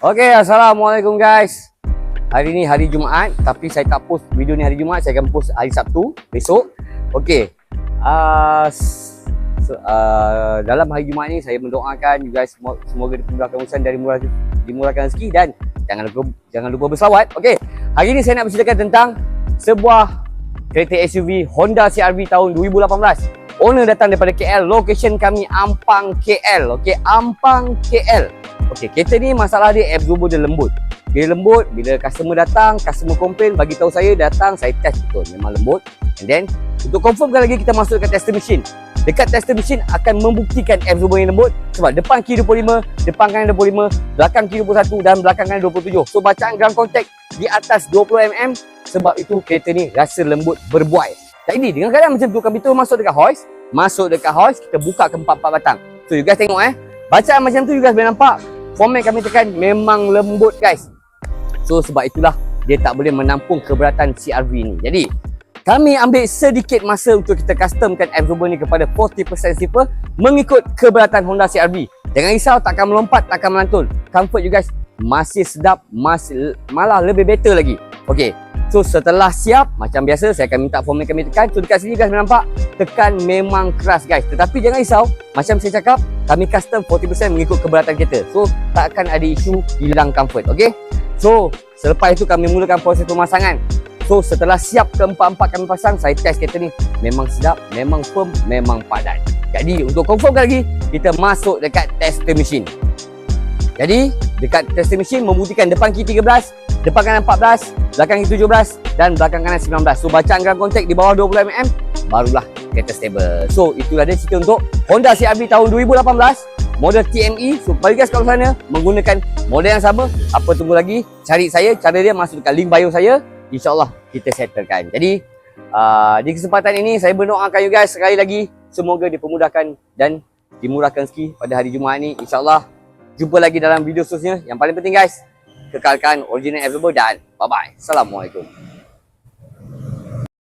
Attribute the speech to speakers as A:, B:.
A: Okay, Assalamualaikum guys. Hari ni hari Jumaat, tapi saya tak post video ni hari Jumaat, saya akan post hari Sabtu besok. Okay, dalam hari Jumaat ni saya mendoakan you guys semoga dimudahkan urusan dari dimurahkan rezeki dan jangan lupa berselawat. Okay, hari ni saya nak berceritakan tentang sebuah kereta SUV Honda CR-V tahun 2018. Owner datang daripada KL, location kami Ampang KL. Okay, Ampang KL. Okay, kereta ni masalah dia absorber dia lembut. Dia lembut, bila customer datang, customer komplain, bagi tahu saya datang, saya test betul, memang lembut. And then, untuk confirmkan lagi, kita masuk dekat tester machine. Dekat tester machine akan membuktikan absorber yang lembut sebab depan kiri 25, depan kanan 25, belakang kiri 21 dan belakang kanan 27. So, bacaan ground contact di atas 20mm, sebab itu kereta ni rasa lembut berbuai. Jadi, dengan keadaan macam tu, kami tu masuk dekat hoist, kita buka ke 4 batang. So, you guys tengok bacaan macam tu you guys boleh nampak. Format kami tekan memang lembut guys. So sebab itulah dia tak boleh menampung keberatan CR-V ni. Jadi kami ambil sedikit masa untuk kita customkan absorber ni kepada 40% stiffer mengikut keberatan Honda CR-V. Jangan risau, takkan melompat, takkan melantul. Comfort you guys masih sedap, malah lebih better lagi. Okay, so setelah siap, macam biasa saya akan minta format kami tekan. So dekat sini guys nampak, tekan memang keras guys. Tetapi jangan risau, macam saya cakap, kami custom 40% mengikut keberatan kereta. So takkan ada isu hilang comfort. Okay, so selepas itu kami mulakan proses pemasangan. So setelah siap keempat-empat kami pasang, saya test kereta ni memang sedap, memang firm, memang padat. Jadi untuk confirmkan lagi, kita masuk dekat tester machine. Jadi dekat tester machine membuktikan depan kiri 13, depan kanan 14, belakang kiri 17 dan belakang kanan 19. So bacaan ground contact di bawah 20mm, barulah kereta stable. So itulah dia cerita untuk Honda CR-V tahun 2018 model TME. So bagi guys kat sana menggunakan model yang sama, apa tunggu lagi? Cari saya, cara dia masuk dekat link bio saya. InsyaAllah kita settlekan. Jadi di kesempatan ini saya berdoakan you guys sekali lagi, semoga dipermudahkan dan dimurahkan rezeki pada hari Jumaat ni. InsyaAllah jumpa lagi dalam video seterusnya. Yang paling penting guys, kekalkan original absorber dan bye-bye. Assalamualaikum.